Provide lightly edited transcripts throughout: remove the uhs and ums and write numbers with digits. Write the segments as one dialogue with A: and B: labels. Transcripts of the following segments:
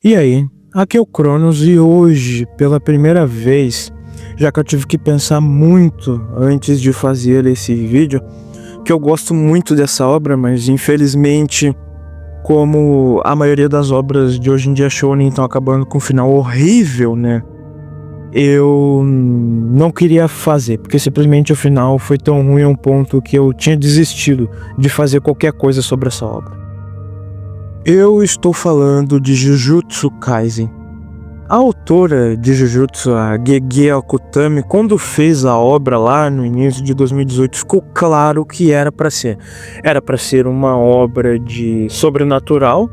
A: E aí, aqui é o Cronos e hoje, pela primeira vez, já que eu tive que pensar muito antes de fazer esse vídeo, que eu gosto muito dessa obra, mas infelizmente, como a maioria das obras de hoje em dia shonen estão acabando com um final horrível, né? Eu não queria fazer, porque simplesmente o final foi tão ruim a um ponto que eu tinha desistido de fazer qualquer coisa sobre essa obra. Eu estou falando de Jujutsu Kaisen. A autora de Jujutsu, a Gege Akutami, quando fez a obra lá no início de 2018, ficou claro que era para ser. Era para ser uma obra de sobrenatural.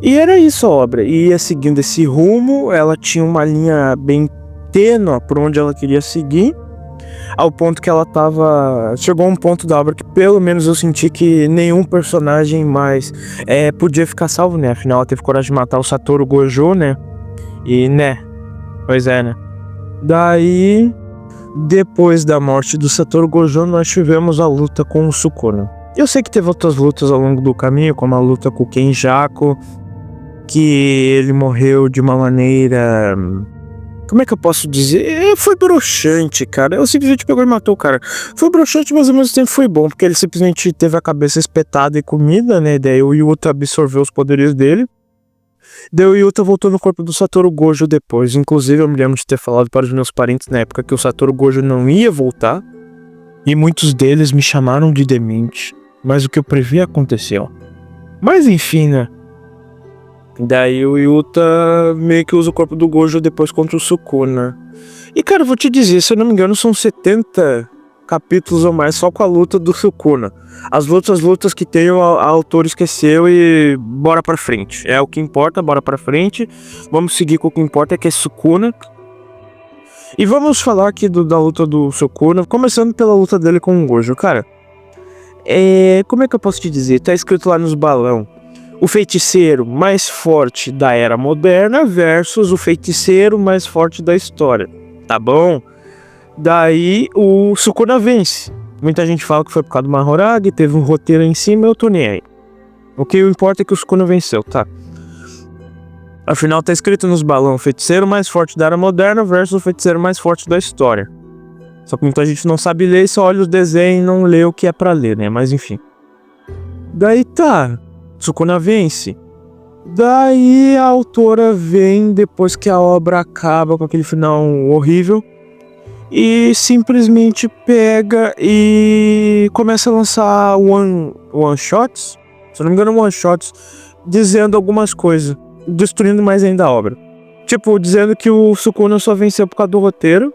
A: E era isso a obra. E ia seguindo esse rumo, ela tinha uma linha bem tênue por onde ela queria seguir. Ao ponto que ela tava... Chegou a um ponto da obra que pelo menos eu senti que nenhum personagem mais podia ficar salvo, né? Afinal ela teve coragem de matar o Satoru Gojo, né? E né, pois é, né? Daí, depois da morte do Satoru Gojo, nós tivemos a luta com o Sukuna. Eu sei que teve outras lutas ao longo do caminho, como a luta com o Kenjaku, que ele morreu de uma maneira... Como é que eu posso dizer? Foi broxante, cara. Eu simplesmente pegou e matou o cara. Foi broxante, mas ao mesmo tempo foi bom, porque ele simplesmente teve a cabeça espetada e comida, né? Daí o Yuta absorveu os poderes dele. Daí o Yuta voltou no corpo do Satoru Gojo depois. Inclusive, eu me lembro de ter falado para os meus parentes na época que o Satoru Gojo não ia voltar. E muitos deles me chamaram de demente. Mas o que eu previ aconteceu. Mas enfim, né? Daí o Yuta meio que usa o corpo do Gojo depois contra o Sukuna. E cara, vou te dizer, se eu não me engano, são 70 capítulos ou mais só com a luta do Sukuna. As lutas que tem, a autora esqueceu e bora pra frente. É o que importa, bora pra frente. Vamos seguir com o que importa, que é Sukuna. E vamos falar aqui da luta do Sukuna, começando pela luta dele com o Gojo. Cara, como é que eu posso te dizer? Tá escrito lá nos balão. O feiticeiro mais forte da era moderna versus o feiticeiro mais forte da história. Tá bom? Daí o Sukuna vence. Muita gente fala que foi por causa do Mahoragi, teve um roteiro em cima, eu tô nem aí. O que importa é que o Sukuna venceu, tá? Afinal tá escrito nos balões, o feiticeiro mais forte da era moderna versus o feiticeiro mais forte da história. Só que muita gente não sabe ler, só olha os desenhos e não lê o que é pra ler, né? Mas enfim. Daí tá... Sukuna vence. Daí a autora vem depois que a obra acaba com aquele final horrível e simplesmente pega e começa a lançar one shots, se não me engano one shots, dizendo algumas coisas, destruindo mais ainda a obra. Tipo, dizendo que o Sukuna só venceu por causa do roteiro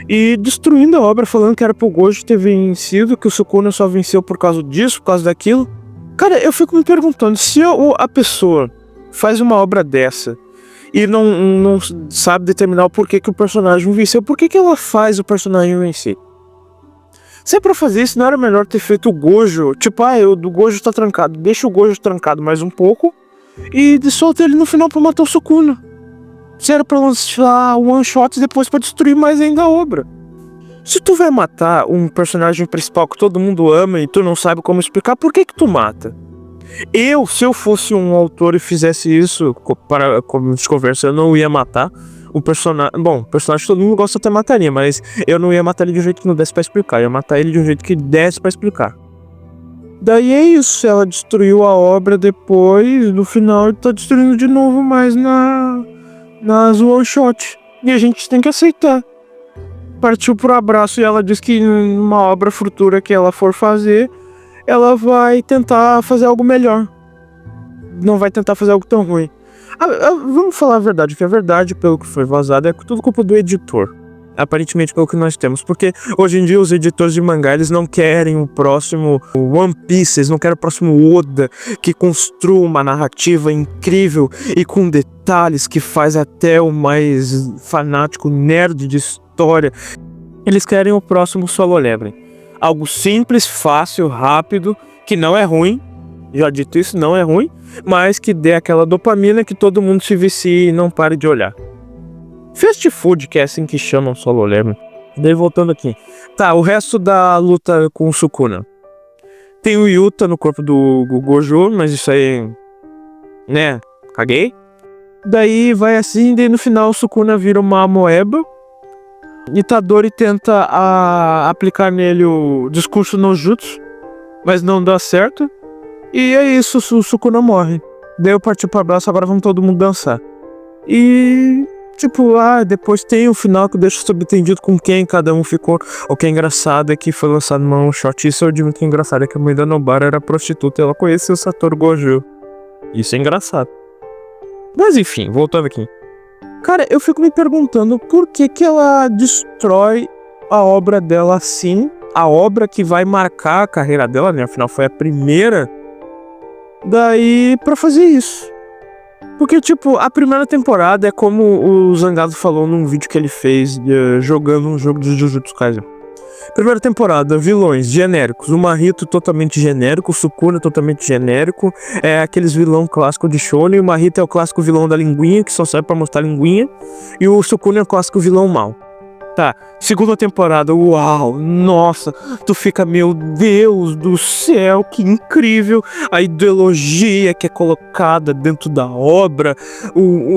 A: e destruindo a obra, falando que era pro Gojo ter vencido, que o Sukuna só venceu por causa disso, por causa daquilo. Cara, eu fico me perguntando, se a pessoa faz uma obra dessa e não sabe determinar o porquê que o personagem venceu, por que ela faz o personagem vencer? Se é pra fazer isso, não era melhor ter feito o Gojo, tipo, o do Gojo tá trancado, deixa o Gojo trancado mais um pouco e solta ele no final pra matar o Sukuna. Se era pra lançar one shot depois pra destruir mais ainda a obra. Se tu vai matar um personagem principal que todo mundo ama e tu não sabe como explicar, por que tu mata? Se eu fosse um autor e fizesse isso, para como de conversa, eu não ia matar o personagem. Bom, o personagem todo mundo gosta até mataria, mas eu não ia matar ele de um jeito que não desse pra explicar. Eu ia matar ele de um jeito que desse pra explicar. Daí é isso, ela destruiu a obra depois, no final tá destruindo de novo mais nas one shot. E a gente tem que aceitar. Partiu pro abraço e ela diz que numa obra futura que ela for fazer, ela vai tentar fazer algo melhor. Não vai tentar fazer algo tão ruim. Vamos falar a verdade, que a verdade, pelo que foi vazado, é tudo culpa do editor. Aparentemente, pelo que nós temos. Porque hoje em dia os editores de mangá, eles não querem o próximo One Piece, eles não querem o próximo Oda, que construa uma narrativa incrível e com detalhes que faz até o mais fanático nerd de história. Eles querem o próximo Solo Leveling. Algo simples, fácil, rápido, que não é ruim. Já dito isso, não é ruim, mas que dê aquela dopamina que todo mundo se vicie e não pare de olhar. Fast food, que é assim que chamam Solo Leveling. Daí voltando aqui. Tá, o resto da luta com o Sukuna. Tem o Yuta no corpo do Gojo, mas isso aí... né, caguei. Daí vai assim, daí no final o Sukuna vira uma amoeba. Itadori tenta aplicar nele o discurso no jutsu, mas não dá certo. E é isso, o Sukuna morre. Daí eu parti pro abraço, agora vamos todo mundo dançar. E tipo, depois tem o final que deixa subentendido com quem cada um ficou. O que é engraçado é que foi lançado num one shot. Isso eu admito que é engraçado, é que a mãe da Nobara era prostituta e ela conhecia o Satoru Gojo. Isso é engraçado. Mas enfim, voltando aqui. Cara, eu fico me perguntando por que ela destrói a obra dela assim. A obra que vai marcar a carreira dela, né? Afinal, foi a primeira. Daí, pra fazer isso. Porque, tipo, a primeira temporada é como o Zangado falou num vídeo que ele fez jogando um jogo de Jujutsu Kaisen. Primeira temporada, vilões genéricos. O Mahito totalmente genérico, o Sukuna totalmente genérico. É aqueles vilão clássico de shonen. O Mahito é o clássico vilão da linguinha, que só serve pra mostrar linguinha. E o Sukuna é o clássico vilão mau. Tá, segunda temporada, uau, nossa, tu fica, meu Deus do céu, que incrível a ideologia que é colocada dentro da obra,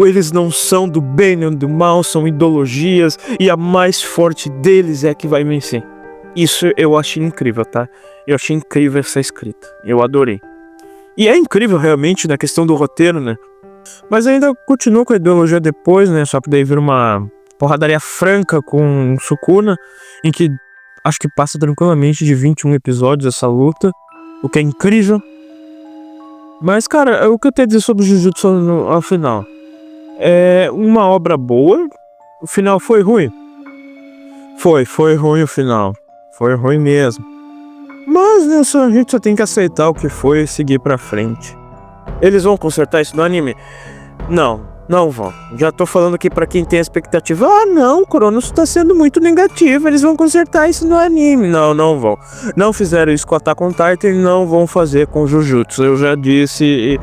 A: eles não são do bem nem do mal, são ideologias, e a mais forte deles é a que vai vencer. Isso eu achei incrível, tá? Eu achei incrível essa escrita, eu adorei. E é incrível realmente na questão do roteiro, né? Mas ainda continua com a ideologia depois, né? Só que daí vira uma porradaria franca com Sukuna, em que acho que passa tranquilamente de 21 episódios essa luta, o que é incrível. Mas, cara, o que eu tenho a dizer sobre o Jujutsu ao final? É uma obra boa, o final foi ruim. Foi ruim o final. Foi ruim mesmo. Mas né, a gente só tem que aceitar o que foi e seguir pra frente. Eles vão consertar isso no anime? Não vão. Já tô falando aqui pra quem tem a expectativa. Não, Cronos tá sendo muito negativo. Eles vão consertar isso no anime. Não vão. Não fizeram isso com Attack on Titan e não vão fazer com Jujutsu. Eu já disse.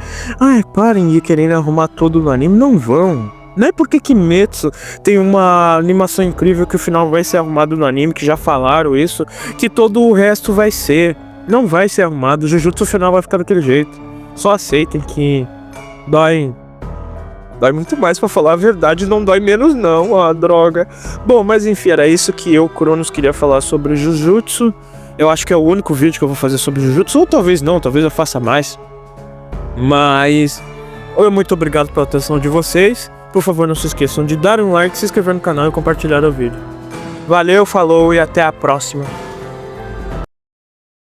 A: Parem de querer arrumar tudo no anime. Não vão. Não é porque Kimetsu tem uma animação incrível que o final vai ser arrumado no anime, que já falaram isso, que todo o resto vai ser. Não vai ser arrumado. O Jujutsu final vai ficar daquele jeito. Só aceitem que dói muito mais, pra falar a verdade, não dói menos não, droga. Bom, mas enfim, era isso que eu, Cronos, queria falar sobre Jujutsu. Eu acho que é o único vídeo que eu vou fazer sobre Jujutsu, ou talvez não, talvez eu faça mais. Mas, muito obrigado pela atenção de vocês. Por favor, não se esqueçam de dar um like, se inscrever no canal e compartilhar o vídeo. Valeu, falou e até a próxima.